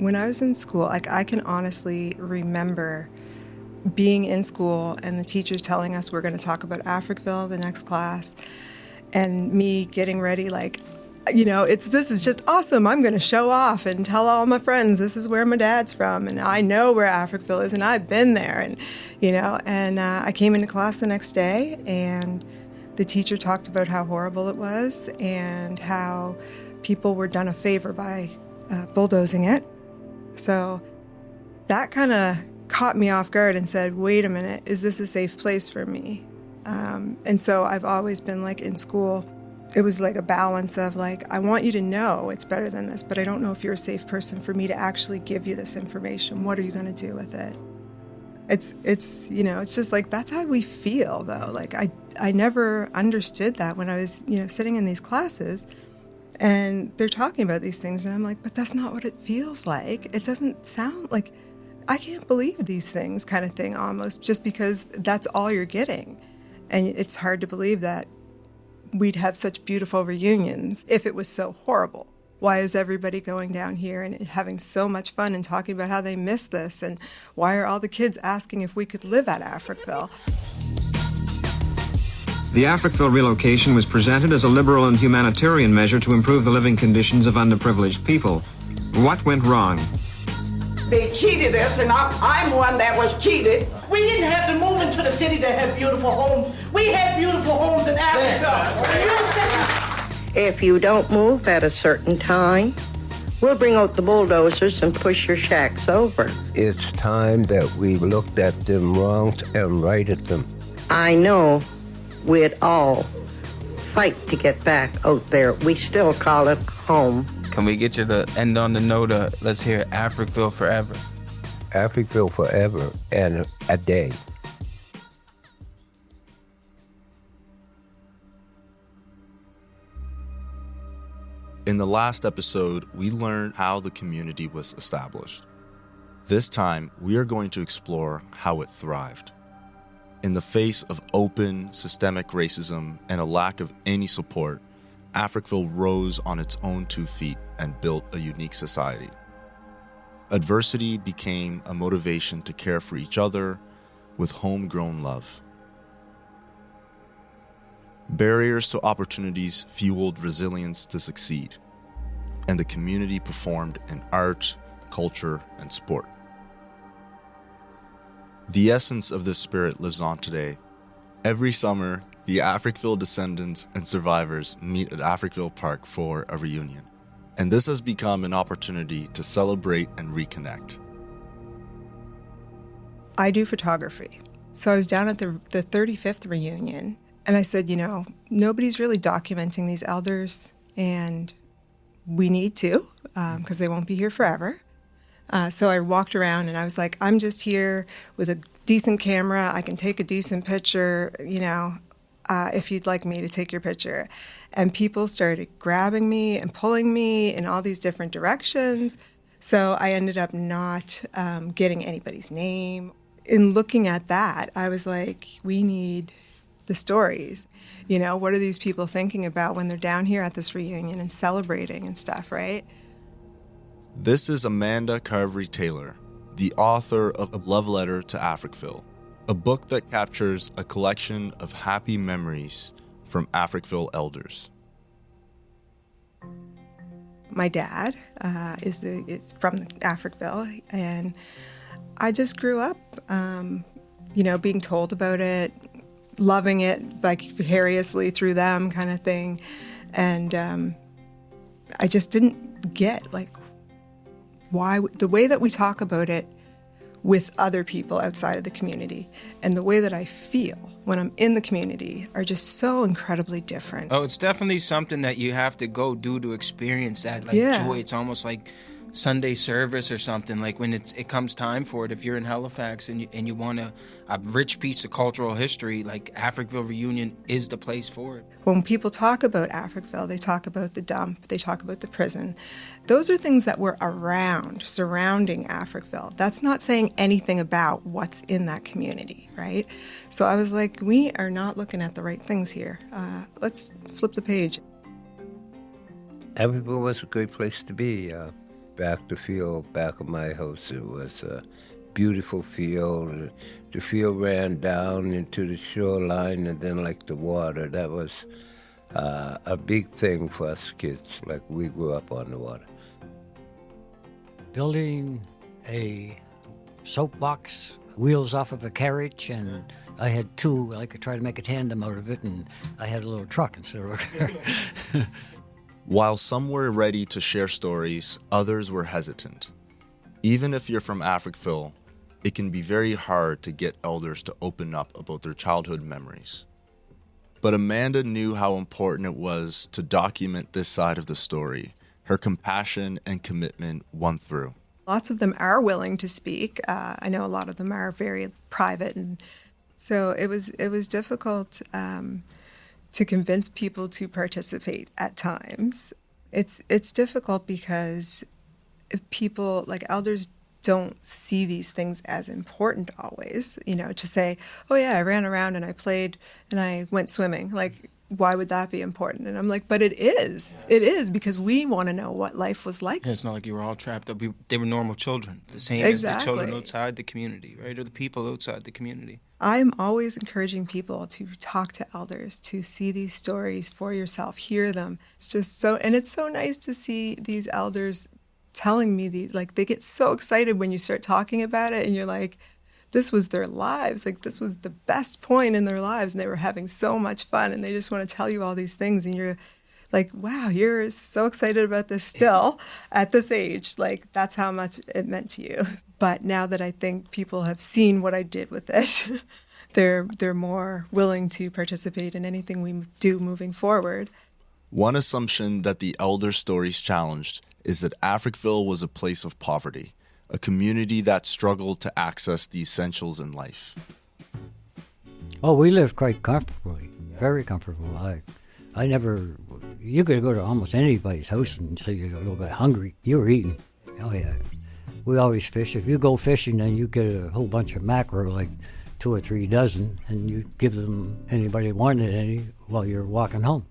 When I was in school, like I can honestly remember being in school and the teacher telling us we're going to talk about Africville the next class, and me getting ready like, this is just awesome. I'm going to show off and tell all my friends this is where my dad's from, and I know where Africville is, and I've been there, and I came into class the next day, and the teacher talked about how horrible it was and how people were done a favor by bulldozing it. So that kind of caught me off guard and said, wait a minute, is this a safe place for me? And so I've always been like in school, it was like a balance of like, I want you to know it's better than this, but I don't know if you're a safe person for me to actually give you this information. What are you going to do with it? It's just like, that's how we feel though. Like I never understood that when I was, sitting in these classes and they're talking about these things and I'm like, but that's not what it feels like. It doesn't sound like, I can't believe these things kind of thing almost, just because that's all you're getting. And it's hard to believe that we'd have such beautiful reunions if it was so horrible. Why is everybody going down here and having so much fun and talking about how they miss this? And why are all the kids asking if we could live at Africville? The Africville relocation was presented as a liberal and humanitarian measure to improve the living conditions of underprivileged people. What went wrong? They cheated us, and I'm one that was cheated. We didn't have to move into the city to have beautiful homes. We had beautiful homes in Africville. If you don't move at a certain time, we'll bring out the bulldozers and push your shacks over. It's time that we looked at them wrongs and righted them. I know we'd all fight to get back out there. We still call it home. Can we get you to end on the note of, let's hear Africville Forever? Africville Forever and a day. In the last episode, we learned how the community was established. This time, we are going to explore how it thrived. In the face of open, systemic racism and a lack of any support, Africville rose on its own 2 feet and built a unique society. Adversity became a motivation to care for each other with homegrown love. Barriers to opportunities fueled resilience to succeed, and the community performed in art, culture, and sport. The essence of this spirit lives on today. Every summer, the Africville descendants and survivors meet at Africville Park for a reunion, and this has become an opportunity to celebrate and reconnect. I do photography. So I was down at the 35th reunion, and I said, nobody's really documenting these elders, and we need to, because they won't be here forever. So I walked around and I was like, I'm just here with a decent camera. I can take a decent picture, if you'd like me to take your picture. And people started grabbing me and pulling me in all these different directions. So I ended up not getting anybody's name. In looking at that, I was like, we need the stories. What are these people thinking about when they're down here at this reunion and celebrating and stuff, right? This is Amanda Carvery Taylor, the author of A Love Letter to Africville, a book that captures a collection of happy memories from Africville elders. My dad is from Africville, and I just grew up, being told about it, loving it vicariously through them kind of thing. And I just didn't get why the way that we talk about it with other people outside of the community and the way that I feel when I'm in the community are just so incredibly different. Oh, it's definitely something that you have to go do to experience that joy. It's almost like Sunday service or something, like when it comes time for it. If you're in Halifax and you want a rich piece of cultural history, like Africville Reunion is the place for it. When people talk about Africville, they talk about the dump, they talk about the prison. Those are things that were surrounding Africville. That's not saying anything about what's in that community, right? So I was like, we are not looking at the right things here. Let's flip the page. Africville was a great place to be. back the field back of my house. It was a beautiful field. The field ran down into the shoreline and then like the water. That was a big thing for us kids. Like we grew up on the water. Building a soapbox, wheels off of a carriage, and I had two. I could try to make a tandem out of it, and I had a little truck instead of a car. While some were ready to share stories, others were hesitant. Even if you're from Africville, it can be very hard to get elders to open up about their childhood memories. But Amanda knew how important it was to document this side of the story. Her compassion and commitment won through. Lots of them are willing to speak. I know a lot of them are very private, and so it was difficult to convince people to participate at times. It's difficult because people, like elders, don't see these things as important always. To say, oh yeah, I ran around and I played and I went swimming. Like, why would that be important? And I'm like, but it is. It is, because we want to know what life was like. Yeah, it's not like you were all trapped up. They were normal children, the same Exactly. as the children outside the community, right? Or the people outside the community. I'm always encouraging people to talk to elders, to see these stories for yourself, hear them. It's just so, and it's so nice to see these elders telling me these, like they get so excited when you start talking about it and you're like, this was their lives. Like this was the best point in their lives and they were having so much fun and they just want to tell you all these things and you're like, wow, you're so excited about this still at this age. Like that's how much it meant to you. But now that I think people have seen what I did with it, they're more willing to participate in anything we do moving forward. One assumption that the elder stories challenged is that Africville was a place of poverty, a community that struggled to access the essentials in life. Oh, we lived quite comfortably, very comfortable. I never, you could go to almost anybody's house and say you're a little bit hungry. You were eating. Oh, yeah. We always fish. If you go fishing, then you get a whole bunch of mackerel, like 2 or 3 dozen, and you give them, anybody wanted any, while you're walking home.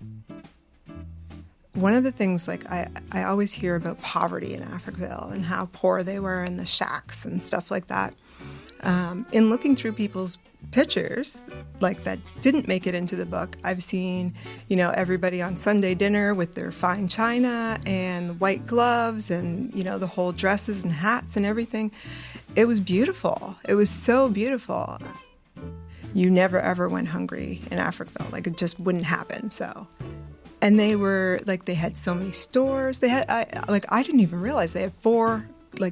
One of the things, like, I always hear about poverty in Africville and how poor they were in the shacks and stuff like that. In looking through people's pictures, like, that didn't make it into the book, I've seen, everybody on Sunday dinner with their fine china and white gloves and, the whole dresses and hats and everything. It was beautiful. It was so beautiful. You never, ever went hungry in Africville. Like, it just wouldn't happen, so... And they were, like, they had so many stores. They had, I didn't even realize they had 4,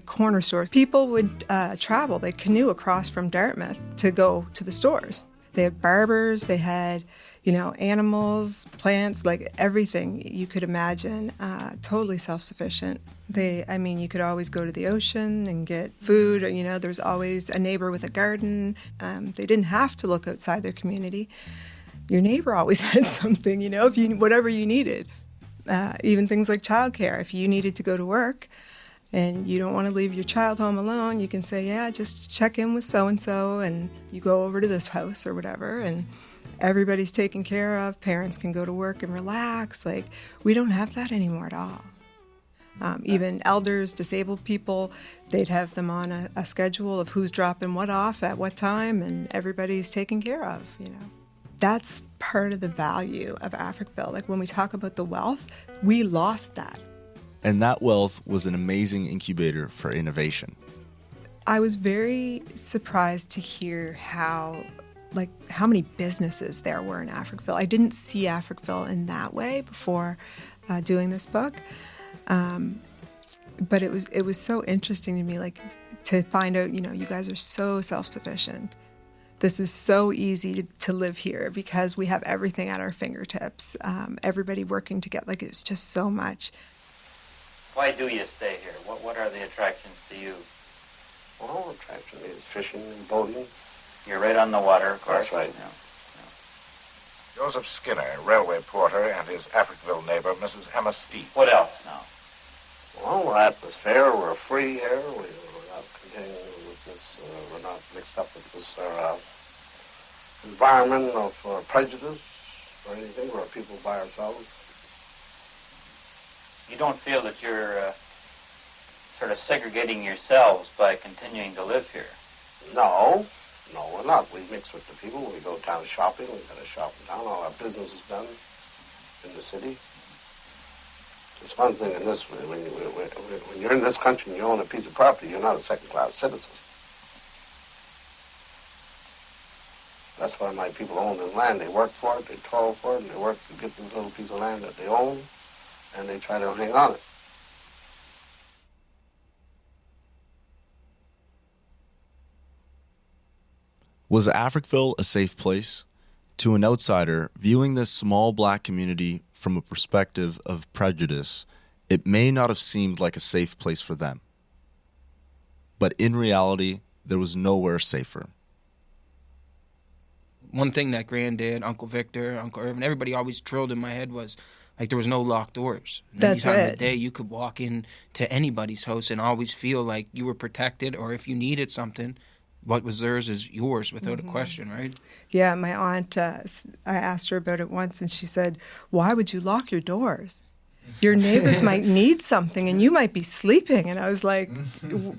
corner stores. People would travel. They'd canoe across from Dartmouth to go to the stores. They had barbers. They had, animals, plants, like everything you could imagine. Totally self-sufficient. You could always go to the ocean and get food. Or, there was always a neighbor with a garden. They didn't have to look outside their community. Your neighbor always had something, whatever you needed. Even things like childcare. If you needed to go to work and you don't want to leave your child home alone, you can say, yeah, just check in with so-and-so and you go over to this house or whatever and everybody's taken care of. Parents can go to work and relax. Like, we don't have that anymore at all. Even elders, disabled people, they'd have them on a schedule of who's dropping what off at what time and everybody's taken care of, That's part of the value of Africville. Like when we talk about the wealth, we lost that. And that wealth was an amazing incubator for innovation. I was very surprised to hear how many businesses there were in Africville. I didn't see Africville in that way before doing this book. But it was so interesting to me, to find out, you guys are so self-sufficient. This is so easy to live here because we have everything at our fingertips. Everybody working together, it's just so much. Why do you stay here? What are the attractions to you? Well, attraction is fishing and boating. You're right on the water, of course. That's right. Yeah. Joseph Skinner, railway porter, and his Africville neighbor, Mrs. Emma Steep. What else now? Well, atmosphere. We're free here. We're not continuing with this. We're not mixed up with this environment of prejudice or anything. We're people by ourselves. You don't feel that you're sort of segregating yourselves by continuing to live here? No, we're not. We mix with the people. We go town shopping. We've got a shop in town. All our business is done in the city. There's one thing in this, when you're in this country and you own a piece of property, you're not a second-class citizen. That's why my people own this land. They work for it, they toil for it, and they work to get this little piece of land that they own, and they try to hang on it. Was Africville a safe place? To an outsider, viewing this small black community from a perspective of prejudice, it may not have seemed like a safe place for them. But in reality, there was nowhere safer. One thing that Granddad, Uncle Victor, Uncle Irvin, everybody always drilled in my head was, like, there was no locked doors. That's Any time of it. the day, you could walk in to anybody's house and always feel like you were protected, or if you needed something, what was theirs is yours without a question, right? Yeah, my aunt, I asked her about it once, and she said, why would you lock your doors? Your neighbors might need something, and you might be sleeping. And I was like,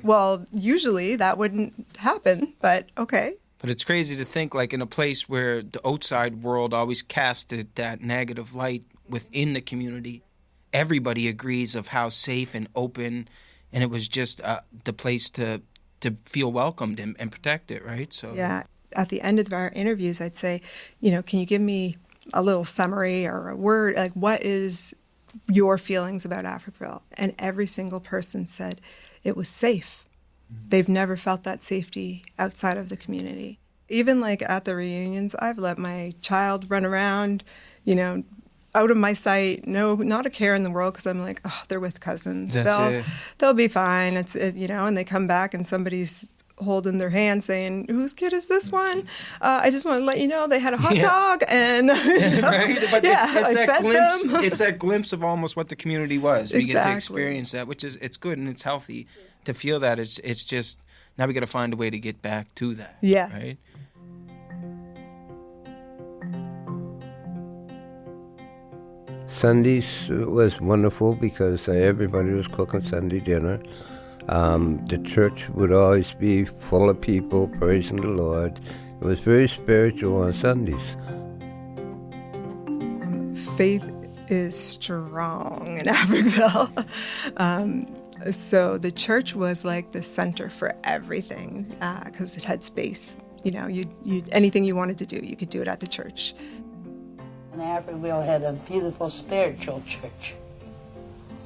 well, usually that wouldn't happen, but okay. But it's crazy to think, like, in a place where the outside world always casted that negative light within the community, everybody agrees of how safe and open, and it was just the place to feel welcomed and protected, right? So yeah, at the end of our interviews, I'd say, can you give me a little summary or a word, like, what is your feelings about Africville? And every single person said it was safe. They've never felt that safety outside of the community. Even like at the reunions, I've let my child run around, out of my sight, no, not a care in the world, because I'm like, oh, they're with cousins. They'll be fine. And they come back and somebody's holding their hand saying, whose kid is this one? I just want to let you know they had a hot dog and right? But it's that glimpse. them. It's that glimpse of almost what the community was. We get to Exactly. experience that, which is it's good and it's healthy to feel that. It's just now we got to find a way to get back to that. Yes. Right. Sundays was wonderful because everybody was cooking Sunday dinner. The church would always be full of people praising the Lord. It was very spiritual on Sundays. Faith is strong in Africville. So the church was like the center for everything because it had space. You anything you wanted to do, you could do it at the church. And Africville had a beautiful spiritual church.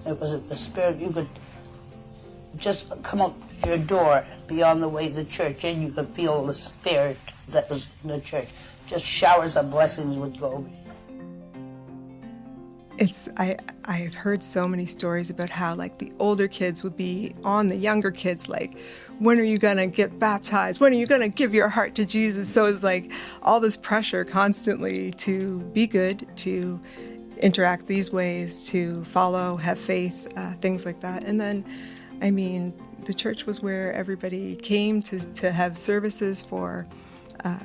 It was a spirit, you could just come up your door and be on the way to the church, and you could feel the spirit that was in the church. Just showers of blessings would go. I've heard so many stories about how, like, the older kids would be on the younger kids, like, when are you going to get baptized? When are you going to give your heart to Jesus? So it's like all this pressure constantly to be good, to interact these ways, to follow, have faith, things like that. And then, the church was where everybody came to have services for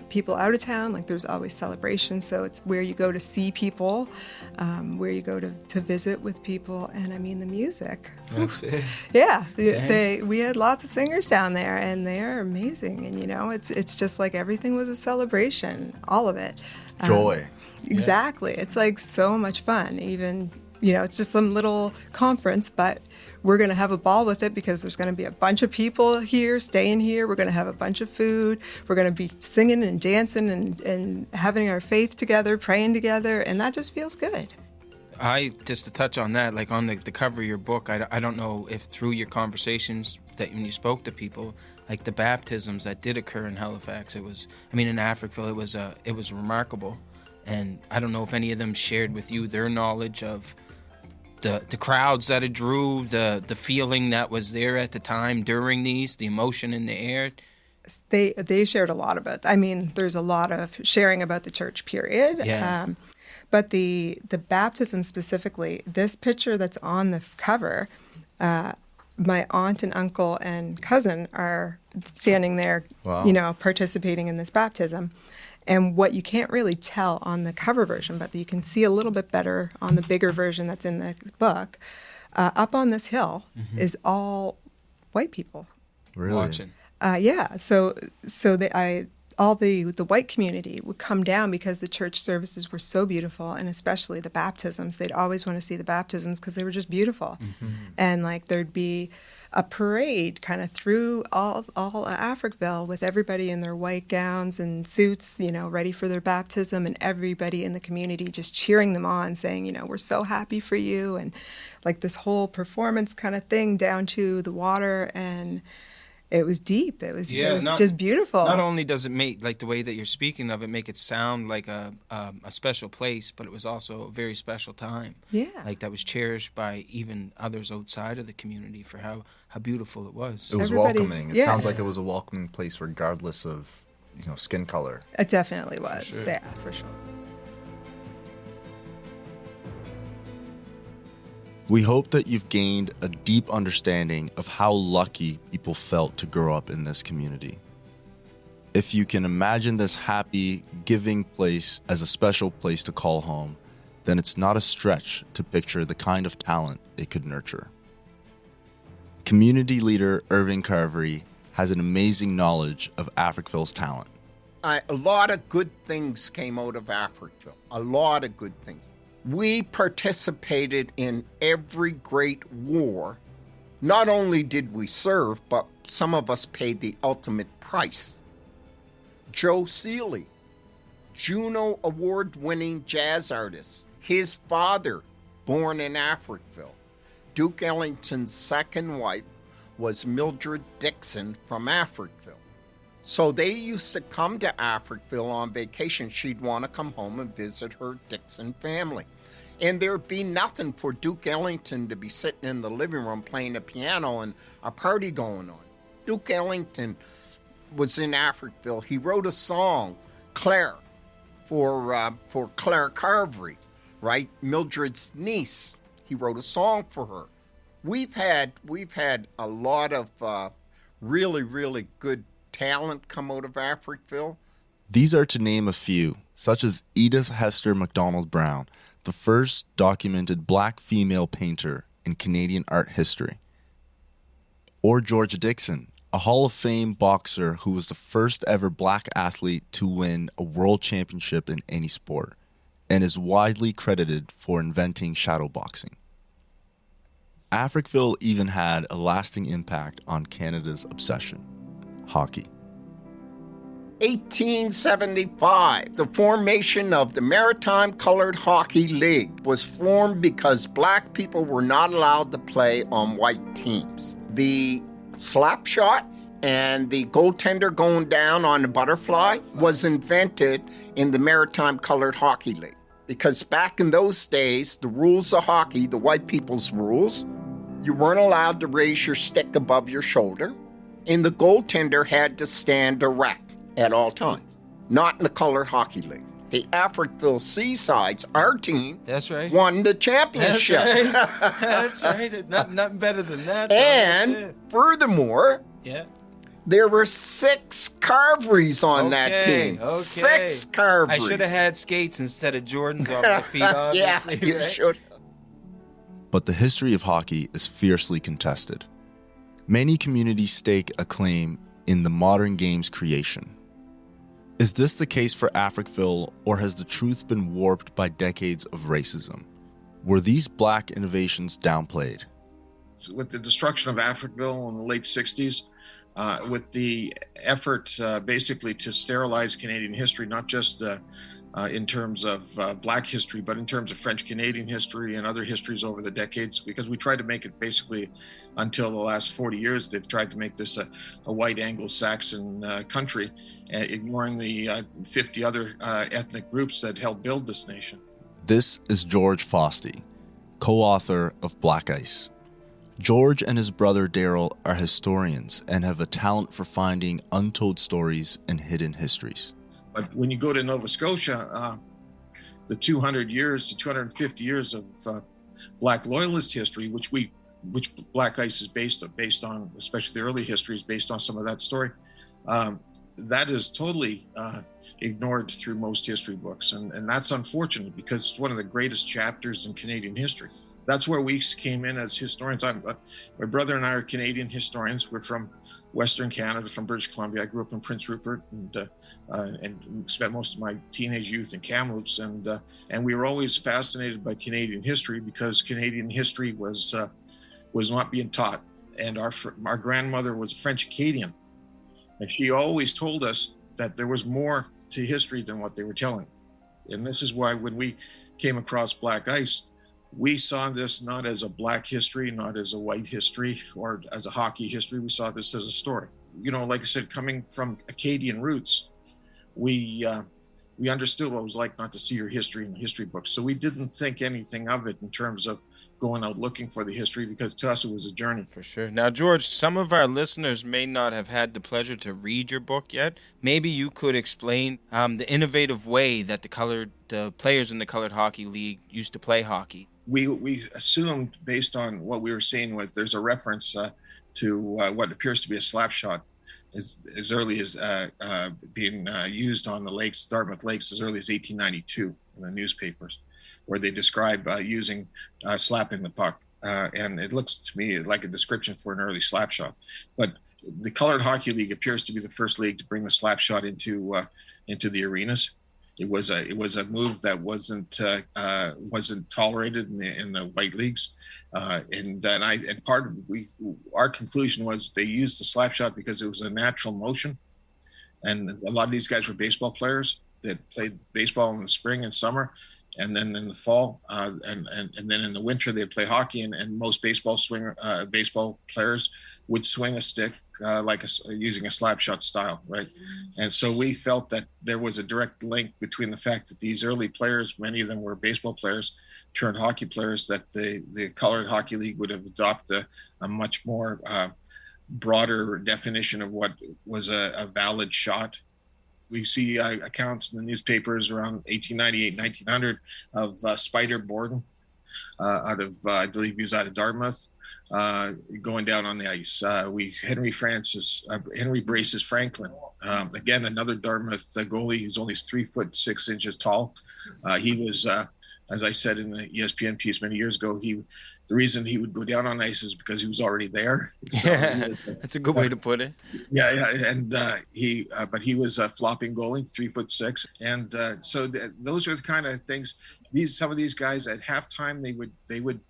people out of town. Like, there's always celebrations, so it's where you go to see people, where you go to visit with people, and the music. That's it. Yeah, we had lots of singers down there, and they are amazing. And it's just like everything was a celebration, all of it. Joy. Exactly. It's like so much fun. Even it's just some little conference, but we're going to have a ball with it because there's going to be a bunch of people here, staying here. We're going to have a bunch of food. We're going to be singing and dancing and having our faith together, praying together, and that just feels good. Just to touch on that, like on the cover of your book, I don't know if through your conversations that when you spoke to people, like the baptisms that did occur in Halifax, in Africville, it was remarkable. And I don't know if any of them shared with you their knowledge of the crowds that it drew, the feeling that was there at the time during these, the emotion in the air. They shared a lot about there's a lot of sharing about the church, period. Yeah. But the baptism specifically, this picture that's on the cover, my aunt and uncle and cousin are standing there, Wow. participating in this baptism. And what you can't really tell on the cover version, but you can see a little bit better on the bigger version that's in the book, up on this hill is all white people. Really? Watching. Yeah. So all the white community would come down because the church services were so beautiful, and especially the baptisms. They'd always want to see the baptisms because they were just beautiful. Mm-hmm. And like there'd be a parade kind of through all Africville with everybody in their white gowns and suits, ready for their baptism, and everybody in the community just cheering them on, saying, we're so happy for you, and like this whole performance kind of thing down to the water. And it was deep. It was just beautiful. Not only does it make, like the way that you're speaking of it, make it sound like a special place, but it was also a very special time. Yeah. Like that was cherished by even others outside of the community for how beautiful it was. It was welcoming. It sounds like it was a welcoming place regardless of, skin color. It definitely was. For sure. Yeah, for sure. We hope that you've gained a deep understanding of how lucky people felt to grow up in this community. If you can imagine this happy, giving place as a special place to call home, then it's not a stretch to picture the kind of talent it could nurture. Community leader Irving Carvery has an amazing knowledge of Africville's talent. A lot of good things came out of Africville. A lot of good things. We participated in every great war. Not only did we serve, but some of us paid the ultimate price. Joe Seeley, Juno Award-winning jazz artist. His father, born in Africville. Duke Ellington's second wife was Mildred Dixon from Africville. So they used to come to Africville on vacation. She'd want to come home and visit her Dixon family. And there'd be nothing for Duke Ellington to be sitting in the living room playing the piano and a party going on. Duke Ellington was in Africville. He wrote a song, Claire, for Claire Carvery, right? Mildred's niece. He wrote a song for her. We've had a lot of really, really good talent come out of Africville. These are to name a few, such as Edith Hester MacDonald Brown, the first documented black female painter in Canadian art history. Or George Dixon, a Hall of Fame boxer who was the first ever black athlete to win a world championship in any sport, and is widely credited for inventing shadowboxing. Africville even had a lasting impact on Canada's obsession, hockey. 1875, the formation of the Maritime Colored Hockey League was formed because black people were not allowed to play on white teams. The slap shot and the goaltender going down on the butterfly was invented in the Maritime Colored Hockey League. Because back in those days, the rules of hockey, the white people's rules, you weren't allowed to raise your stick above your shoulder, and the goaltender had to stand erect at all times. Not in the Colored Hockey League. The Africville Seasides, our team, that's right, won the championship. That's right. Nothing better than that. And furthermore, there were 6 Carverys on that team. Okay. 6 Carverys. I should have had skates instead of Jordans on my feet, obviously. Yeah, you should. But the history of hockey is fiercely contested. Many communities stake a claim in the modern game's creation. Is this the case for Africville, or has the truth been warped by decades of racism? Were these black innovations downplayed? With the destruction of Africville in the late 60s, with the effort basically to sterilize Canadian history, not just in terms of black history, but in terms of French-Canadian history and other histories over the decades, because we tried to make it basically until the last 40 years, they've tried to make this a white Anglo-Saxon country, ignoring the 50 other ethnic groups that helped build this nation. This is George Fosty, co-author of Black Ice. George and his brother Daryl are historians and have a talent for finding untold stories and hidden histories. But when you go to Nova Scotia, the 250 years of Black Loyalist history, which Black Ice is based on, especially the early history is based on some of that story, that is totally ignored through most history books. And that's unfortunate because it's one of the greatest chapters in Canadian history. That's where we came in as historians. My brother and I are Canadian historians. We're from Western Canada, from British Columbia. I grew up in Prince Rupert and spent most of my teenage youth in Kamloops. And we were always fascinated by Canadian history because Canadian history was not being taught. And our grandmother was a French Acadian, and she always told us that there was more to history than what they were telling. And this is why when we came across Black Ice, we saw this not as a black history, not as a white history, or as a hockey history. We saw this as a story. You know, like I said, coming from Acadian roots, we understood what it was like not to see your history in the history books. So we didn't think anything of it in terms of going out looking for the history, because to us it was a journey. For sure. Now, George, some of our listeners may not have had the pleasure to read your book yet. Maybe you could explain the innovative way that the players in the Colored Hockey League used to play hockey. We assumed, based on what we were seeing, was there's a reference to what appears to be a slap shot as early as being used on the lakes, Dartmouth Lakes, as early as 1892 in the newspapers, where they describe using slapping the puck. And it looks to me like a description for an early slap shot. But the Colored Hockey League appears to be the first league to bring the slap shot into the arenas. It was a move that wasn't tolerated in the white leagues, our conclusion was they used the slap shot because it was a natural motion, and a lot of these guys were baseball players that played baseball in the spring and summer, and then in the fall and then in the winter they'd play hockey, and most baseball players would swing a stick using a slap shot style, right? And so we felt that there was a direct link between the fact that these early players, many of them were baseball players turned hockey players, that the Colored Hockey League would have adopted a much more broader definition of what was a valid shot. We see accounts in the newspapers around 1898, 1900 of Spider Borden out of, I believe he was out of Dartmouth, going down on the ice. Henry Braces Franklin, again, another Dartmouth goalie who's only 3'6" tall. He was, as I said in the ESPN piece many years ago, the reason he would go down on ice is because he was already there. So that's a good way to put it. Yeah, and but he was a flopping goalie, 3'6", and so those are the kind of things. Some of these guys at halftime they would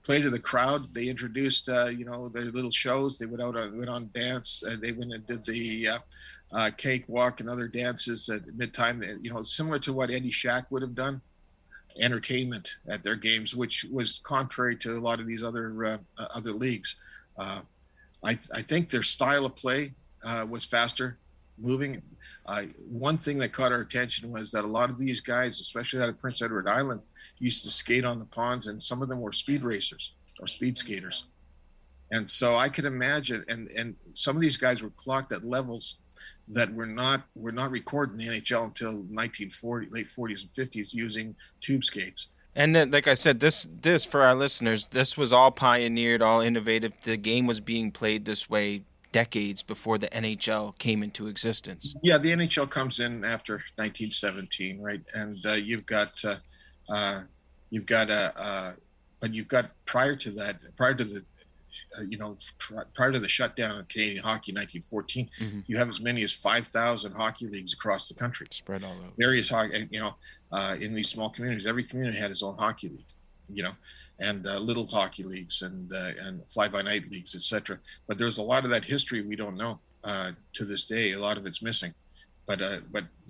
play to the crowd. They introduced their little shows. They went on dance. They went and did the cakewalk and other dances at midtime. Similar to what Eddy Shack would have done. Entertainment at their games, which was contrary to a lot of these other leagues. I think their style of play was faster moving. One thing that caught our attention was that a lot of these guys, especially out of Prince Edward Island, used to skate on the ponds, and some of them were speed racers or speed skaters. And so I could imagine, and some of these guys were clocked at levels that were not recorded in the NHL until 1940, late 40s and 50s, using tube skates. And then, like I said, this for our listeners, this was all pioneered, all innovative. The game was being played this way decades before the NHL came into existence. Yeah, the NHL comes in after 1917, right? And you've got prior to the shutdown of Canadian hockey in 1914, you have as many as 5,000 hockey leagues across the country. Spread all over. Various hockey, in these small communities. Every community had its own hockey league, and little hockey leagues and fly-by-night leagues, etc. But there's a lot of that history we don't know to this day. A lot of it's missing. But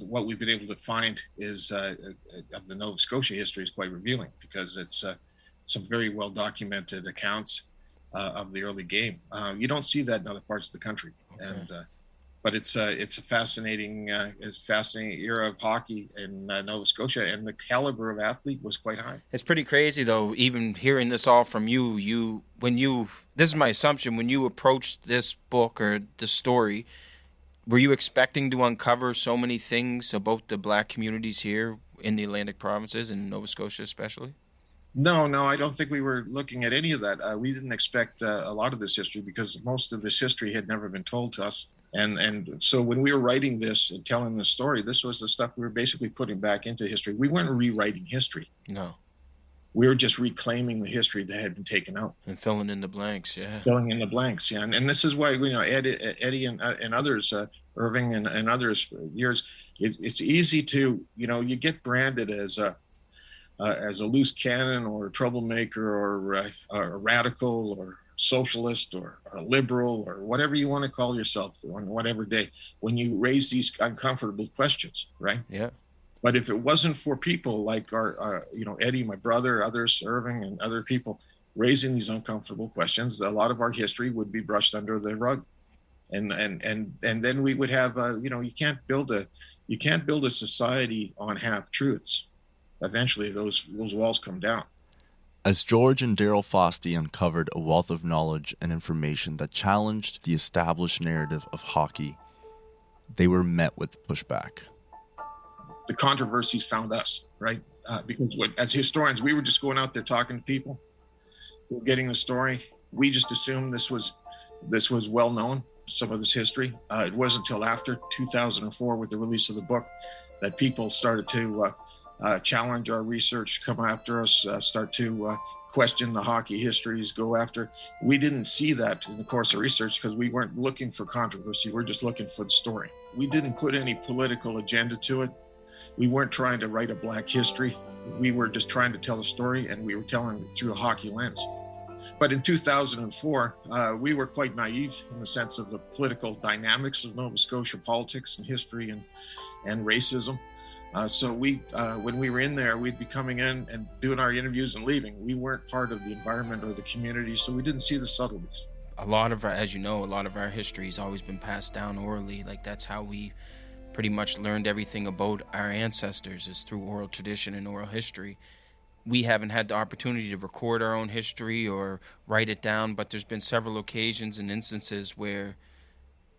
what we've been able to find is of the Nova Scotia history is quite revealing, because it's some very well documented accounts of the early game. You don't see that in other parts of the country. Okay. But it's a fascinating era of hockey in Nova Scotia, and the caliber of athlete was quite high. It's pretty crazy, though, even hearing this all from you. This is my assumption, when you approached this book or the story, were you expecting to uncover so many things about the Black communities here in the Atlantic provinces, and Nova Scotia especially? No, I don't think we were looking at any of that. We didn't expect a lot of this history, because most of this history had never been told to us. And so when we were writing this and telling the story, this was the stuff we were basically putting back into history. We weren't rewriting history. No. We were just reclaiming the history that had been taken out. And filling in the blanks, yeah. Filling in the blanks, yeah. And this is why, Eddy and others, Irving and others for years, it's easy to, you get branded as a loose cannon or a troublemaker or a radical or socialist or a liberal or whatever you want to call yourself on whatever day when you raise these uncomfortable questions, right? Yeah. But if it wasn't for people like our Eddy, my brother, others, Irving, and other people raising these uncomfortable questions, a lot of our history would be brushed under the rug, and then we would have you can't build a society on half truths. Eventually, those walls come down. As George and Daryl Fosty uncovered a wealth of knowledge and information that challenged the established narrative of hockey, they were met with pushback. The controversies found us, right? Because as historians, we were just going out there talking to people. We were getting the story. We just assumed this was well known, some of this history. It wasn't until after 2004, with the release of the book, that people started to challenge our research, come after us, start to question the hockey histories, go after. We didn't see that in the course of research because we weren't looking for controversy. We're just looking for the story. We didn't put any political agenda to it. We weren't trying to write a black history. We were just trying to tell a story, and we were telling it through a hockey lens. But in 2004, we were quite naive in the sense of the political dynamics of Nova Scotia politics and history and racism. So when we were in there, we'd be coming in and doing our interviews and leaving. We weren't part of the environment or the community, so we didn't see the subtleties. A lot of our history has always been passed down orally. Like, that's how we pretty much learned everything about our ancestors, is through oral tradition and oral history. We haven't had the opportunity to record our own history or write it down, but there's been several occasions and instances where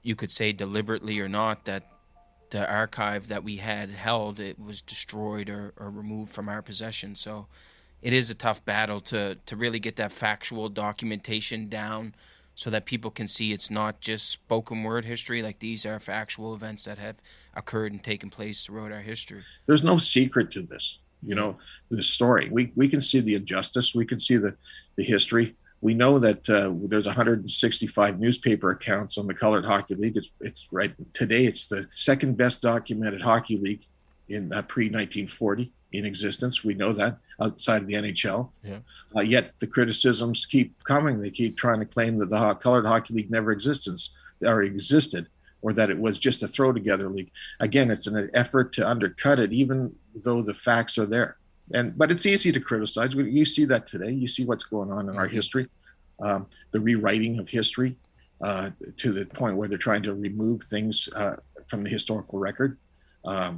you could say, deliberately or not, that the archive that we had held, it was destroyed or removed from our possession. So it is a tough battle to really get that factual documentation down so that people can see it's not just spoken word history. Like, these are factual events that have occurred and taken place throughout our history. There's no secret to this, the story. We can see the injustice. We can see the history. We know that there's 165 newspaper accounts on the Colored Hockey League. It's right today. It's the second best documented hockey league in pre-1940 in existence. We know that, outside of the NHL. Yeah. Yet the criticisms keep coming. They keep trying to claim that the Colored Hockey League never existed, or that it was just a throw-together league. Again, it's an effort to undercut it, even though the facts are there. But it's easy to criticize. You see that today. You see what's going on in our history, the rewriting of history to the point where they're trying to remove things from the historical record.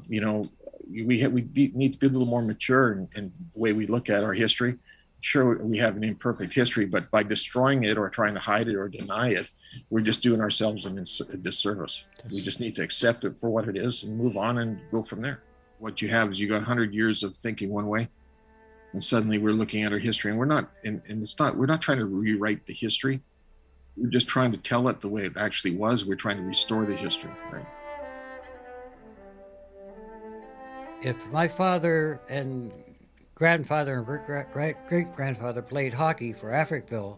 We need to be a little more mature in the way we look at our history. Sure, we have an imperfect history, but by destroying it or trying to hide it or deny it, we're just doing ourselves a disservice. We just need to accept it for what it is and move on and go from there. What you have is you got 100 years of thinking one way, and suddenly we're looking at our history, and we're not trying to rewrite the history. We're just trying to tell it the way it actually was. We're trying to restore the history, right? If my father and grandfather and great-grandfather played hockey for Africville,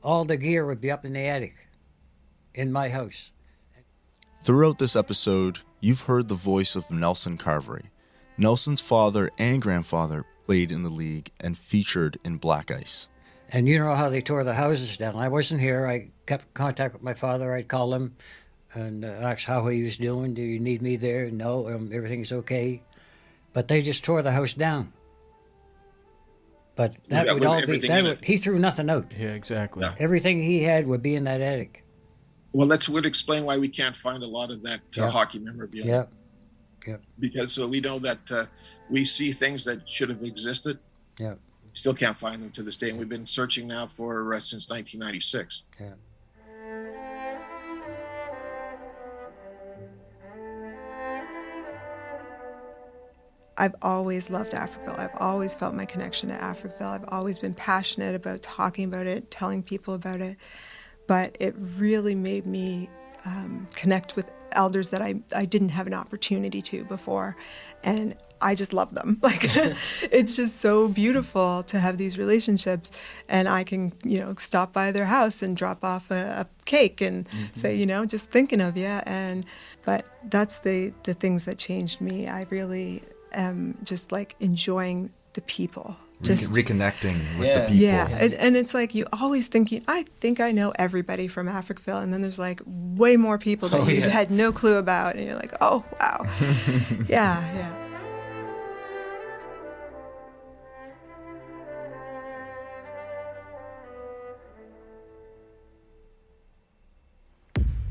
all the gear would be up in the attic in my house. Throughout this episode, you've heard the voice of Nelson Carvery. Nelson's father and grandfather played in the league and featured in Black Ice. And you know how they tore the houses down. I wasn't here. I kept in contact with my father. I'd call him and ask how he was doing. Do you need me there? No, everything's okay. But they just tore the house down. But that would all be... he threw nothing out. Yeah, exactly. Yeah. Everything he had would be in that attic. Well, that would explain why we can't find a lot of that hockey memorabilia. Yeah. Because we know that we see things that should have existed. Yeah. Still can't find them to this day, and we've been searching now for since 1996. Yeah. I've always loved Africville. I've always felt my connection to Africville. I've always been passionate about talking about it, telling people about it. But it really made me connect with elders that I didn't have an opportunity to before. And I just love them. Like, it's just so beautiful to have these relationships, and I can, stop by their house and drop off a cake and say, just thinking of you. But that's the things that changed me. I really am just like enjoying the people. Just reconnecting with the people. Yeah, and it's like you always thinking, I think I know everybody from Africville, and then there's like way more people that you had no clue about, and you're like, oh, wow. Yeah.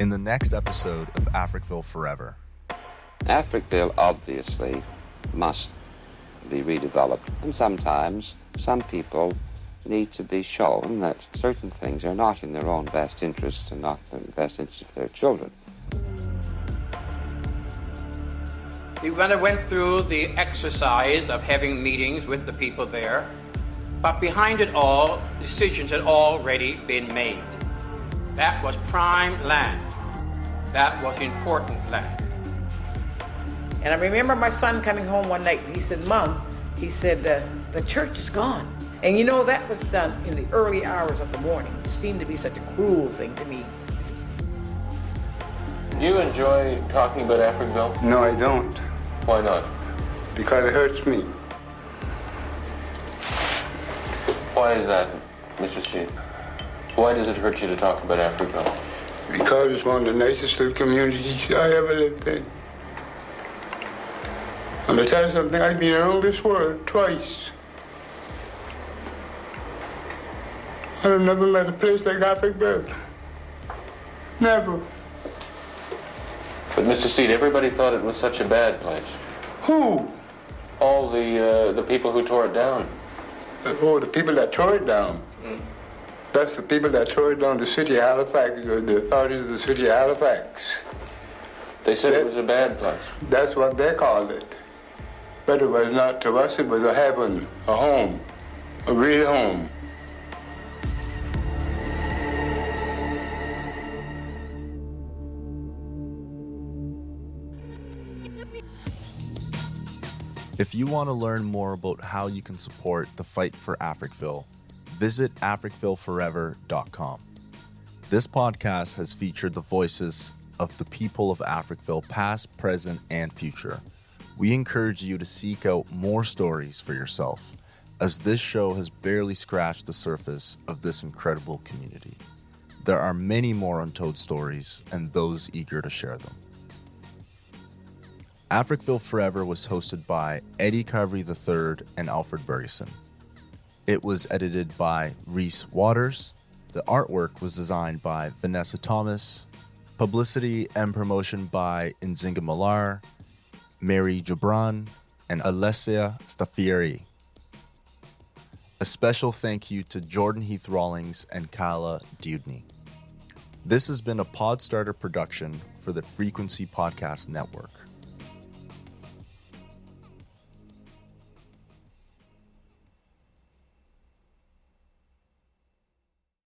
In the next episode of Africville Forever. Africville obviously must be redeveloped, and sometimes some people need to be shown that certain things are not in their own best interests and not in the best interests of their children. We went through the exercise of having meetings with the people there, but behind it all, decisions had already been made. That was prime land. That was important land. And I remember my son coming home one night, and he said, Mom, he said, the church is gone. And that was done in the early hours of the morning. It seemed to be such a cruel thing to me. Do you enjoy talking about Africville? No, I don't. Why not? Because it hurts me. Why is that, Mr. Steve? Why does it hurt you to talk about Africville? Because it's one of the nicest little communities I ever lived in. And to tell you something, I've been around this world twice. And I've never met a place like Africville. Never. But Mr. Steed, everybody thought it was such a bad place. Who? All the people who tore it down. Oh, the people that tore it down. That's the people that tore it down, the city of Halifax, the authorities of the city of Halifax. They said it was a bad place. That's what they called it. But it was not to us, it was a heaven, a home, a real home. If you want to learn more about how you can support the fight for Africville, visit africvilleforever.com. This podcast has featured the voices of the people of Africville, past, present, and future. We encourage you to seek out more stories for yourself, as this show has barely scratched the surface of this incredible community. There are many more untold stories and those eager to share them. Africville Forever was hosted by Eddy Carvery III and Alfred Burgesson. It was edited by Reese Waters. The artwork was designed by Vanessa Thomas. Publicity and promotion by Nzinga Millar, Mary Gibran, and Alessia Staffieri. A special thank you to Jordan Heath Rawlings and Kala Dudney. This has been a Podstarter production for the Frequency Podcast Network.